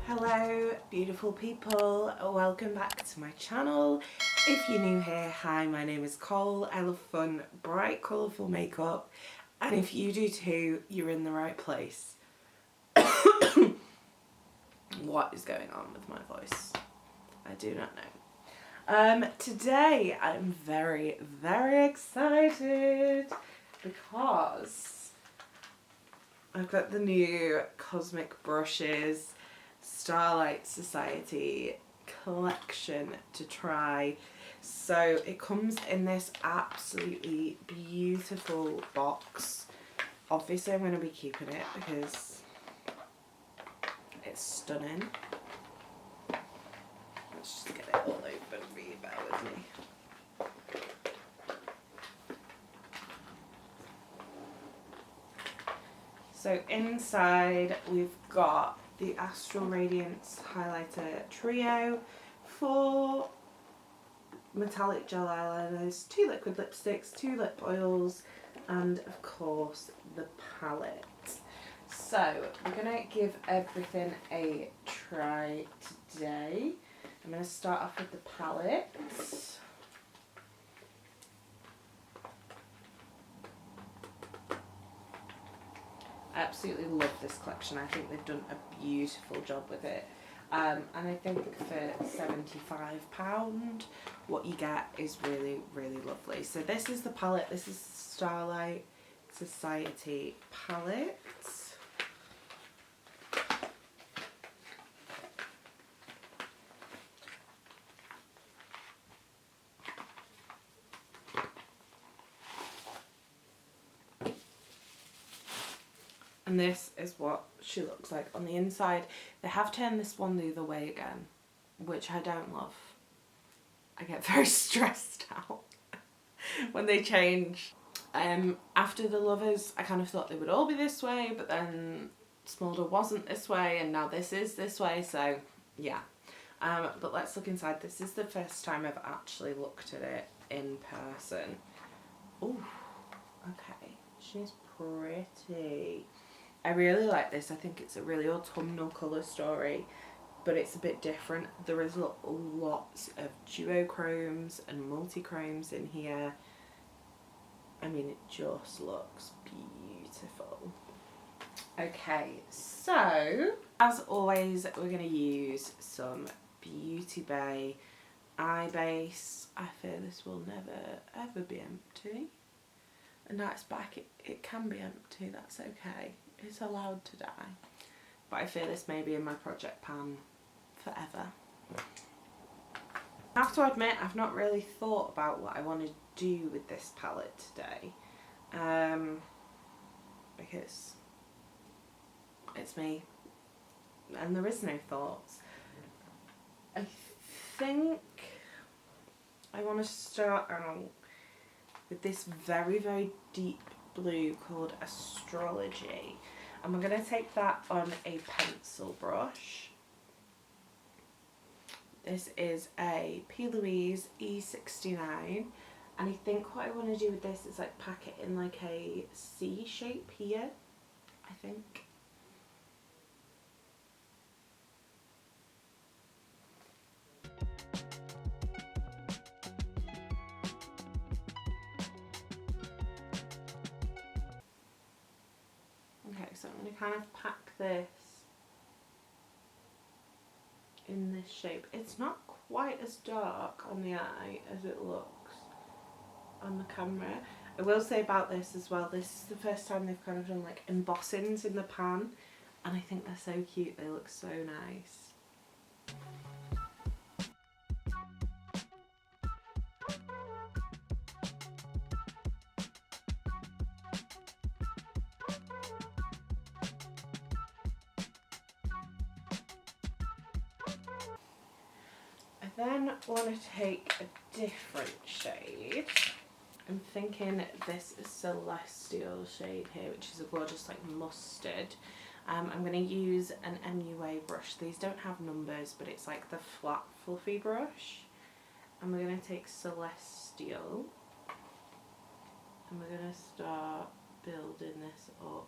Hello beautiful people, welcome back to my channel. If you're new here, hi, my name is Cole. I love fun, bright, colourful makeup, and if you do too, you're in the right place. What is going on with my voice? I do not know. Today I'm very, very excited because I've got the new Cosmic Brushes Starlight Society collection to try. So it comes in this absolutely beautiful box. Obviously I'm going to be keeping it because it's stunning. Let's just get it all open for you, bear with me. So inside we've got the Astral Radiance Highlighter Trio, 4 metallic gel eyeliners, 2 liquid lipsticks, 2 lip oils, and of course the palette. So we're going to give everything a try today. I'm going to start off with the palette. I absolutely love this collection. I think they've done a beautiful job with it. And I think for £75, what you get is really, really lovely. So this is the palette. This is the Starlight Society palette. And this is what she looks like on the inside. They have turned this one the other way again, which I don't love. I get very stressed out when they change. After the Lovers, I kind of thought they would all be this way, but then Smolder wasn't this way, and now this is this way, so yeah. But let's look inside. This is the first time I've actually looked at it in person. Oh, okay. She's pretty. I really like this. I think it's a really autumnal colour story, but it's a bit different. There is lots of duochromes and multichromes in here. I mean, it just looks beautiful. Okay, so as always, we're going to use some Beauty Bay eye base. I fear this will never ever be empty. And now it's back, it can be empty, that's okay. It's allowed to die. But I feel this may be in my project pan forever. I have to admit, I've not really thought about what I want to do with this palette today. Because it's me and there is no thoughts. I think I want to start out with this very, very deep blue called Astrology, and we're going to take that on a pencil brush. This is a P. Louise E69, and I think what I want to do with this is like pack it in like a C shape here, I think. Okay, so I'm going to kind of pack this in this shape. It's not quite as dark on the eye as it looks on the camera. I will say about this as well, this is the first time they've kind of done like embossings in the pan, and I think they're so cute, they look so nice. Then I want to take a different shade. I'm thinking this Celestial shade here, which is a gorgeous like mustard. I'm going to use an MUA brush. These don't have numbers, but it's like the flat fluffy brush. And we're going to take Celestial And we're going to start building this up.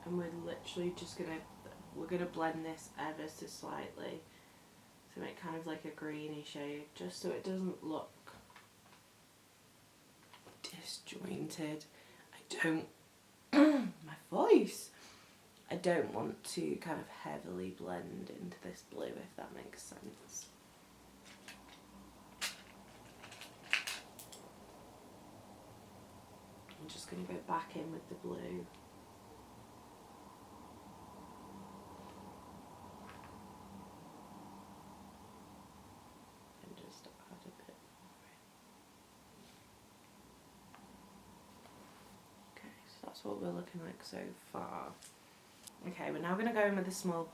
And we're literally just we're gonna blend this ever so slightly to make kind of like a greeny shade, just so it doesn't look disjointed. I don't, my voice, I don't want to kind of heavily blend into this blue, if that makes sense. I'm just going to go back in with the blue. And just add a bit more in. Okay, so that's what we're looking like so far. Okay, we're now going to go in with a small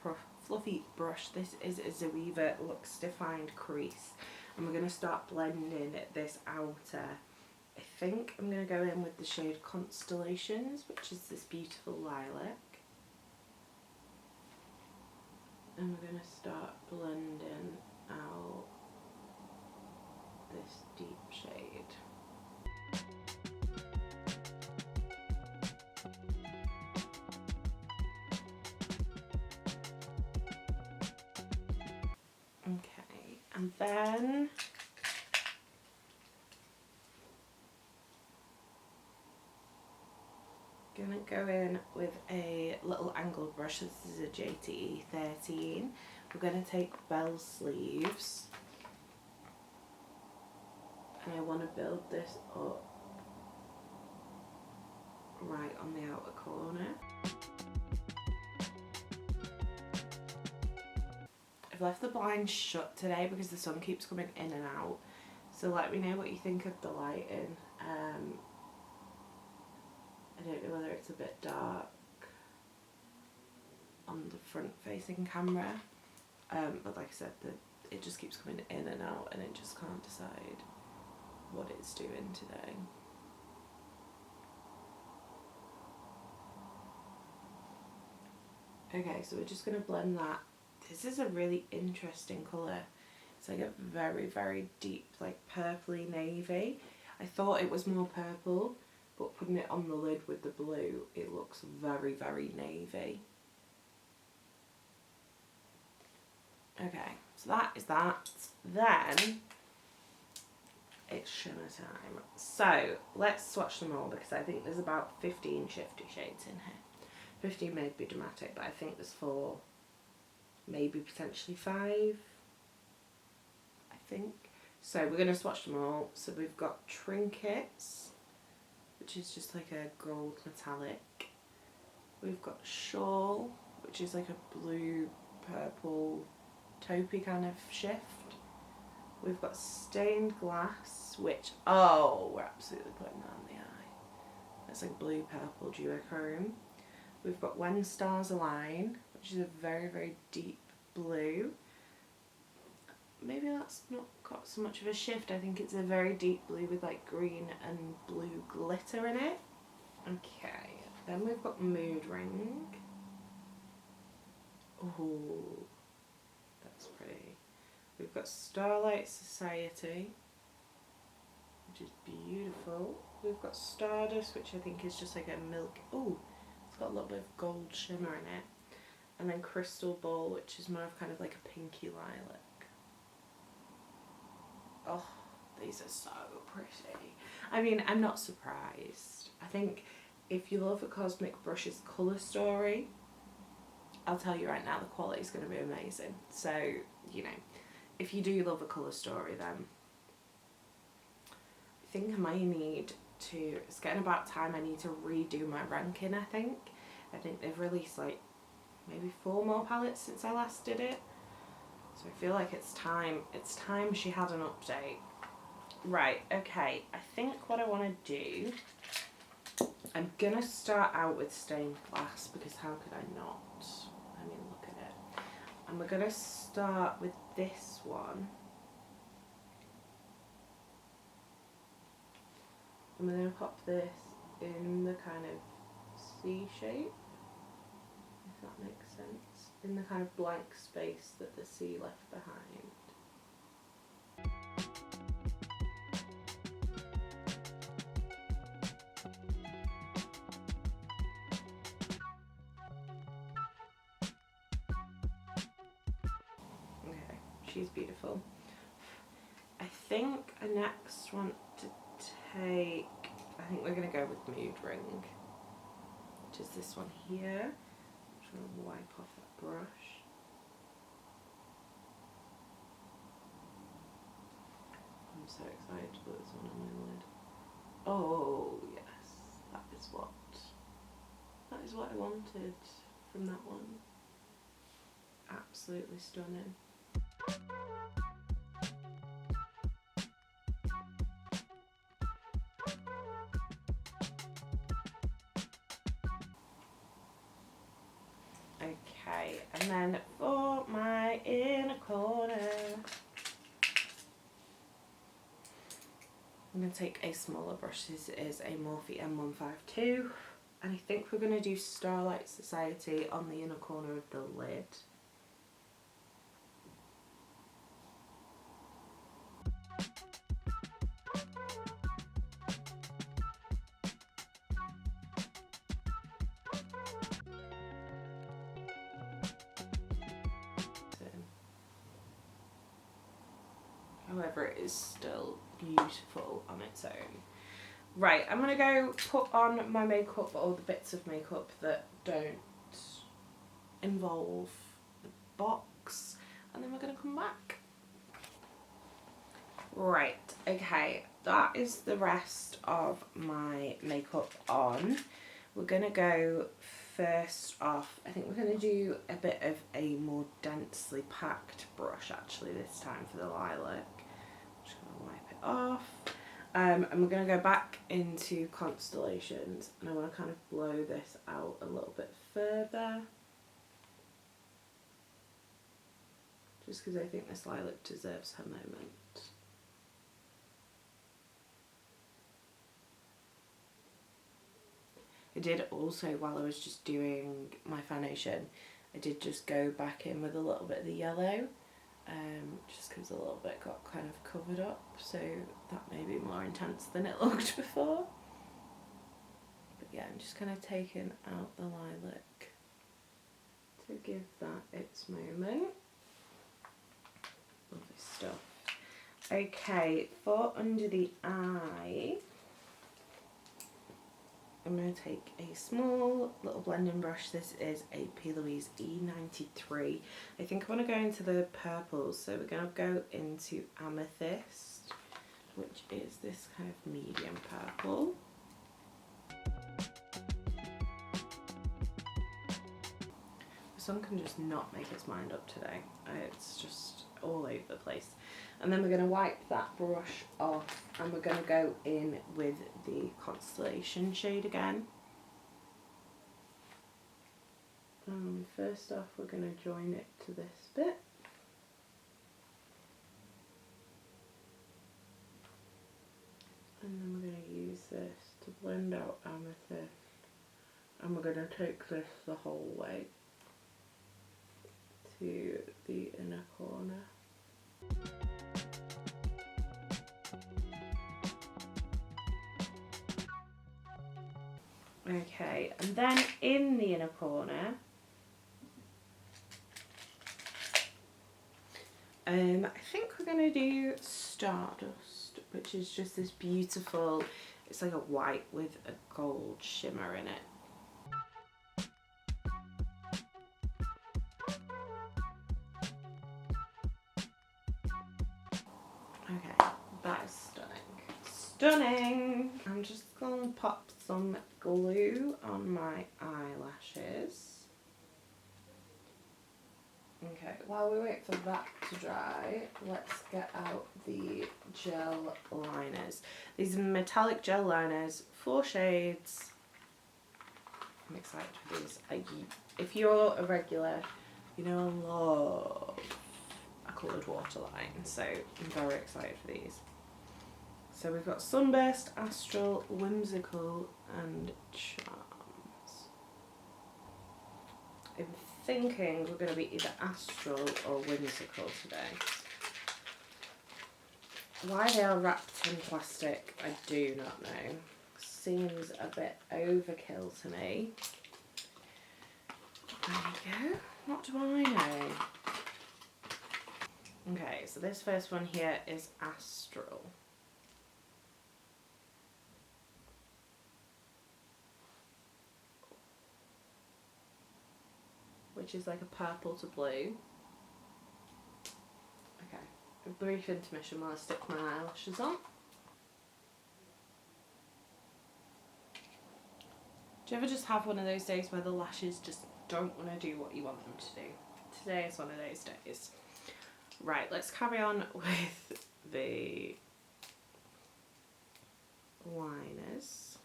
fluffy brush. This is a Zoeva Luxe Defined Crease. And we're going to start blending this outer. I think I'm going to go in with the shade Constellations, which is this beautiful lilac. And we're going to start blending out this deep shade. Okay, and then gonna go in with a little angled brush. This is a JTE 13. We're gonna take bell sleeves, and I want to build this up right on the outer corner. I've left the blinds shut today because the sun keeps coming in and out, so let me know what you think of the lighting. I don't know whether it's a bit dark on the front facing camera, but like I said, it just keeps coming in and out and it just can't decide what it's doing today. Okay, so we're just going to blend that. This is a really interesting colour. It's like a very, very deep, like purpley navy. I thought it was more purple, but putting it on the lid with the blue, it looks very, very navy. Okay, so that is that. Then it's shimmer time. So let's swatch them all because I think there's about 15 shifty shades in here. 15 may be dramatic, but I think there's 4, maybe potentially 5, I think. So we're going to swatch them all. So we've got Trinkets, which is just like a gold metallic. We've got Shawl, which is like a blue, purple, taupey kind of shift. We've got Stained Glass, which, oh, we're absolutely putting that on the eye. That's like blue, purple duochrome. We've got When Stars Align, which is a very, very deep blue. Maybe that's not got so much of a shift. I think it's a very deep blue with like green and blue glitter in it. Okay, then we've got Mood Ring. Oh, that's pretty. We've got Starlight Society, which is beautiful. We've got Stardust, which I think is just like a milk. Oh, it's got a little bit of gold shimmer in it. And then Crystal Ball, which is more of kind of like a pinky lilac. Oh, these are so pretty. I mean, I'm not surprised. I think if you love a Cosmic Brushes colour story, I'll tell you right now, the quality is going to be amazing. So, you know, if you do love a colour story, then I think I might need to, it's getting about time I need to redo my ranking, I think. I think they've released like maybe 4 more palettes since I last did it. So I feel like it's time she had an update. Right, okay, I think what I want to do, I'm going to start out with Stained Glass because how could I not? I mean, look at it. And we're going to start with this one. And we're going to pop this in the kind of C shape, if that makes sense. in the kind of blank space that the sea left behind. Okay, she's beautiful. I think I next want to take, I think we're going to go with Mood Ring, which is this one here. I'm just going to wipe off that brush. I'm so excited to put this one on my lid. Oh yes, that is what I wanted from that one. Absolutely stunning. Okay, and then for my inner corner, I'm going to take a smaller brush. This is a Morphe M152, and I think we're going to do Starlight Society on the inner corner of the lid. However, it is still beautiful on its own. Right, I'm going to go put on my makeup, all the bits of makeup that don't involve the box, and then we're going to come back. Right, okay, that is the rest of my makeup on. We're going to go first off, I think we're going to do a bit of a more densely packed brush actually this time for the lilac. I'm just going to wipe it off. And we're going to go back into Constellations, and I want to kind of blow this out a little bit further. Just because I think this lilac deserves her moment. I did also, while I was just doing my foundation, I did just go back in with a little bit of the yellow, just because a little bit got kind of covered up, so that may be more intense than it looked before. But yeah, I'm just kind of taking out the lilac to give that its moment. Lovely stuff. Okay, for under the eye, I'm going to take a small little blending brush. This is a P. Louise E93. I think I want to go into the purples, so we're going to go into Amethyst, which is this kind of medium purple. The sun can just not make its mind up today. It's just all over the place. And then we're going to wipe that brush off, and we're going to go in with the Constellation shade again. First off, we're going to join it to this bit. And then we're going to use this to blend out Amethyst. And we're going to take this the whole way to the inner corner. Okay, and then in the inner corner, I think we're going to do Stardust, which is just this beautiful, it's like a white with a gold shimmer in it. Okay, that is stunning. Stunning! I'm just going to pop some glue on my eyelashes. Okay, while we wait for that to dry, let's get out the gel liners. These are metallic gel liners, 4 shades. I'm excited for these. If you're a regular, you know I love a coloured waterline, so I'm very excited for these. So we've got Sunburst, Astral, Whimsical and Charms. I'm thinking we're going to be either Astral or Whimsical today. Why they are wrapped in plastic, I do not know. Seems a bit overkill to me. There we go. What do I know? Okay, so this first one here is Astral. Which is like a purple to blue. Okay, a brief intermission while I stick my eyelashes on. Do you ever just have one of those days where the lashes just don't want to do what you want them to do? Today is one of those days. Right, let's carry on with the liners.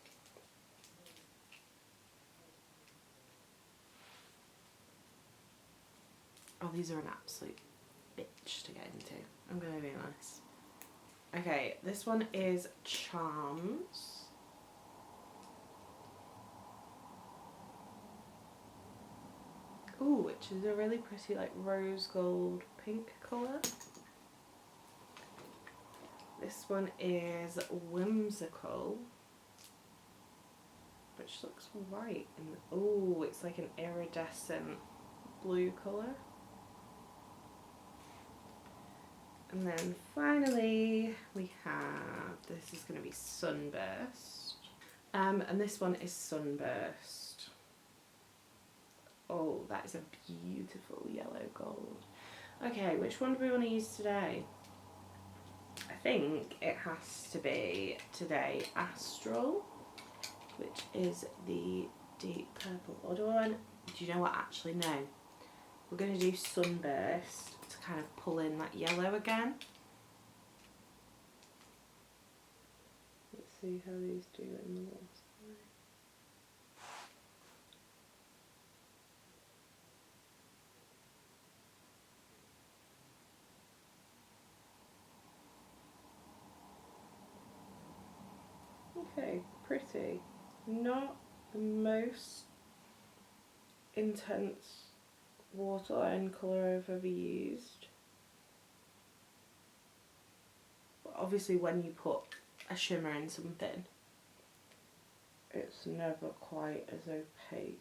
Oh, these are an absolute bitch to get into. I'm going to be honest. Okay, this one is Charms. Ooh, which is a really pretty like rose gold pink colour. This one is Whimsical, which looks white. And oh, it's like an iridescent blue colour. And then finally we have, this is going to be Sunburst. And this one is Sunburst. Oh, that is a beautiful yellow gold. Okay, which one do we want to use today? I think it has to be today Astral, which is the deep purple. Or do you know what? Actually, no. We're going to do Sunburst to kind of pull in that yellow again. Let's see how these do in the water. Okay, pretty. Not the most intense waterline colour I've ever used. But obviously when you put a shimmer in something, it's never quite as opaque.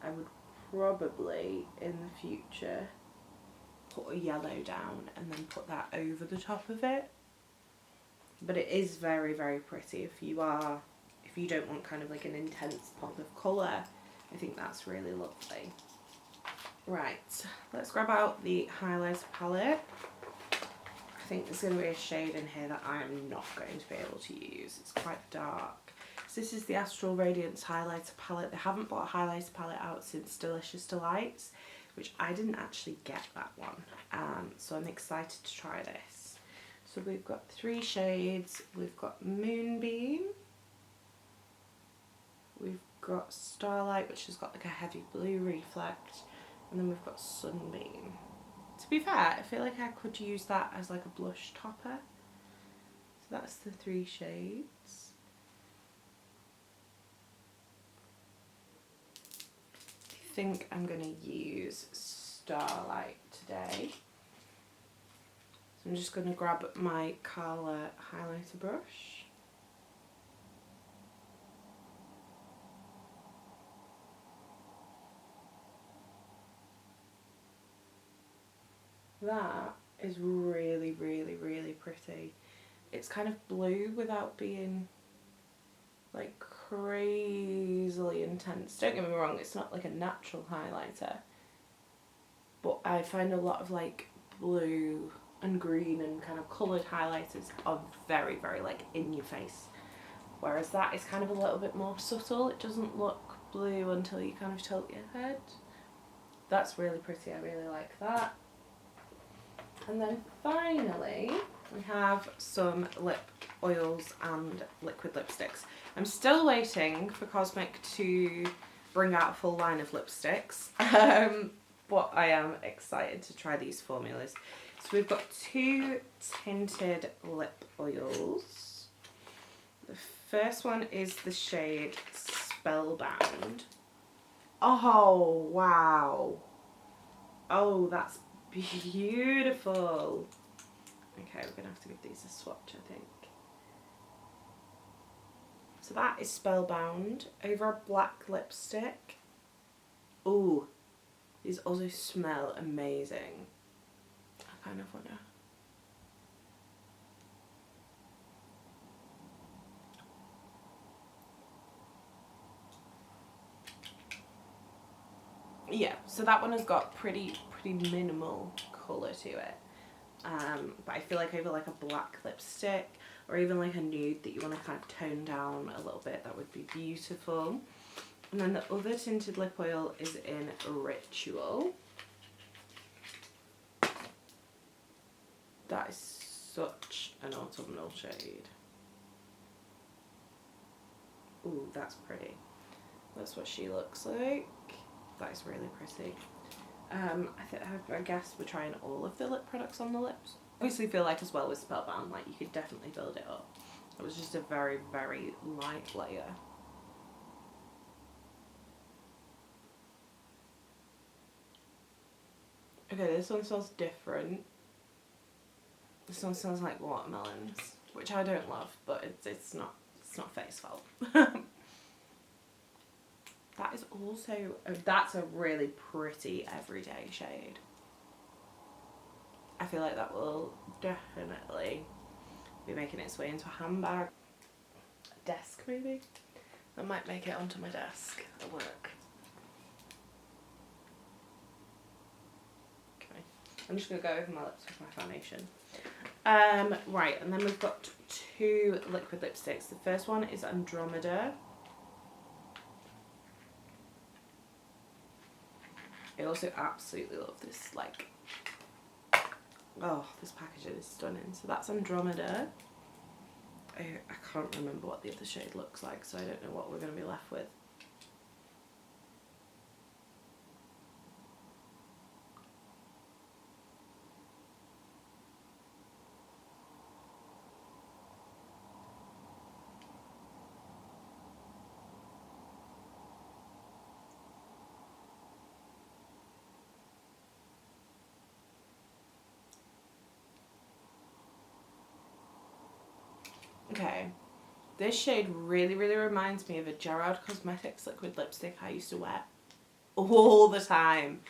I would probably, in the future, put a yellow down and then put that over the top of it. But it is very, very pretty if you don't want kind of like an intense pop of colour. I think that's really lovely. Right, let's grab out the highlighter palette. I think there's going to be a shade in here that I am not going to be able to use. It's quite dark. So this is the Astral Radiance highlighter palette. They haven't brought a highlighter palette out since Delicious Delights, which I didn't actually get that one. So I'm excited to try this. So we've got 3 shades. We've got Moonbeam. We've got Starlight, which has got like a heavy blue reflect. And then we've got Sunbeam. To be fair, I feel like I could use that as like a blush topper. So that's the 3 shades. I think I'm going to use Starlight today. So I'm just going to grab my Colour highlighter brush. That is really, really, really pretty. It's kind of blue without being like crazily intense. Don't get me wrong, it's not like a natural highlighter, but I find a lot of like blue and green and kind of coloured highlighters are very, very like in your face, whereas that is kind of a little bit more subtle. It doesn't look blue until you kind of tilt your head. That's really pretty. I really like that. And then finally we have some lip oils and liquid lipsticks. I'm still waiting for Cosmic to bring out a full line of lipsticks, but I am excited to try these formulas. So we've got 2 tinted lip oils. The first one is the shade Spellbound. Oh, wow. Oh, that's beautiful. Okay, we're going to have to give these a swatch, I think. So that is Spellbound over a black lipstick. Ooh, these also smell amazing. I kind of want to... Yeah, so that one has got pretty minimal colour to it. But I feel like over like a black lipstick or even like a nude that you want to kind of tone down a little bit, that would be beautiful. And then the other tinted lip oil is in Ritual. That is such an autumnal shade. Ooh, that's pretty. That's what she looks like. That is really pretty. I guess we're trying all of the lip products on the lips. Obviously feel like as well with Spellbound, like you could definitely build it up. It was just a very light layer. Okay, this one smells different. This one smells like watermelons, which I don't love, but it's not Faye's fault. That is also, that's a really pretty everyday shade. I feel like that will definitely be making its way into a handbag. A desk maybe? I might make it onto my desk at work. Okay, I'm just going to go over my lips with my foundation. Right, and then we've got two liquid lipsticks. The first one is Andromeda. I also absolutely love this, like, oh, this packaging is stunning. So that's Andromeda. I can't remember what the other shade looks like, so I don't know what we're going to be left with. Okay, this shade really reminds me of a Gerard Cosmetics liquid lipstick I used to wear all the time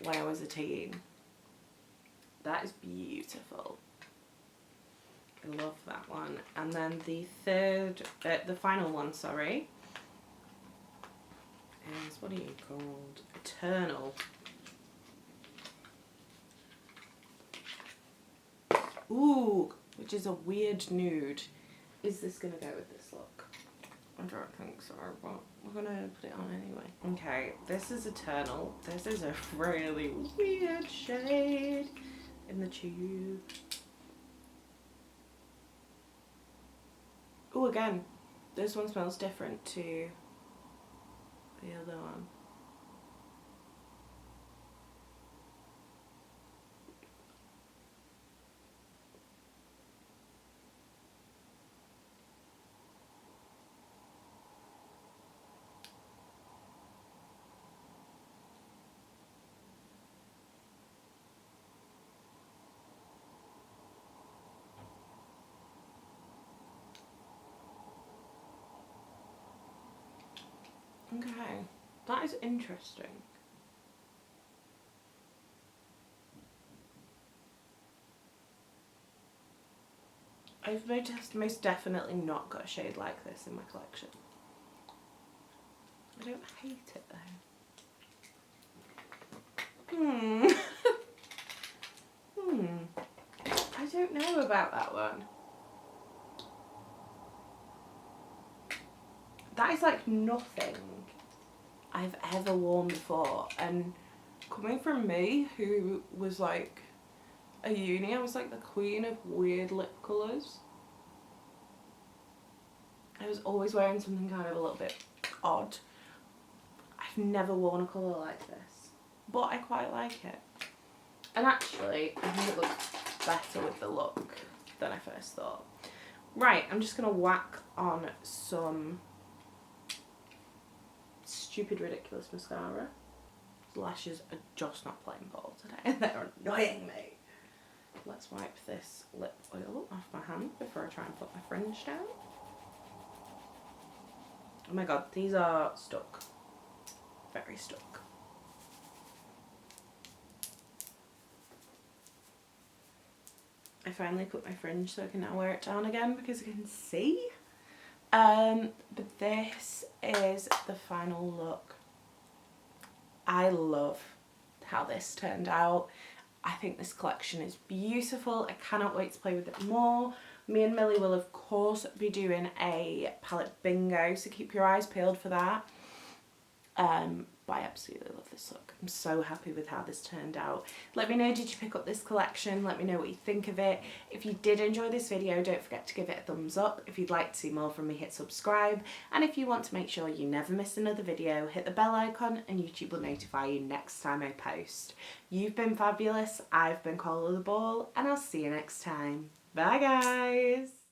when I was a teen. That is beautiful. I love that one. And then the final one, sorry, is, what are you called? Eternal. Ooh, which is a weird nude. Is this gonna go with this look? I don't think so, but we're gonna put it on anyway. Okay, this is Eternal. This is a really weird shade in the tube. Oh, again, this one smells different to the other one. Okay, that is interesting. I've most definitely not got a shade like this in my collection. I don't hate it though. I don't know about that one. That is like nothing I've ever worn before, and coming from me, who was like at uni, I was like the queen of weird lip colours. I was always wearing something kind of a little bit odd. I've never worn a colour like this, but I quite like it. And actually, I think it looks better with the look than I first thought. Right, I'm just going to whack on some stupid, ridiculous mascara. The lashes are just not playing ball today. They're annoying me. Let's wipe this lip oil off my hand before I try and put my fringe down. Oh my god, these are stuck. Very stuck. I finally put my fringe so I can now wear it down again because I can see. But this is the final look. I love how this turned out. I think this collection is beautiful. I cannot wait to play with it more. Me and Millie will of course be doing a palette bingo, so keep your eyes peeled for that. But I absolutely love this look. I'm so happy with how this turned out. Let me know, did you pick up this collection? Let me know what you think of it. If you did enjoy this video, don't forget to give it a thumbs up. If you'd like to see more from me, hit subscribe. And if you want to make sure you never miss another video, hit the bell icon and YouTube will notify you next time I post. You've been fabulous. I've been Cola the Ball, and I'll see you next time. Bye guys!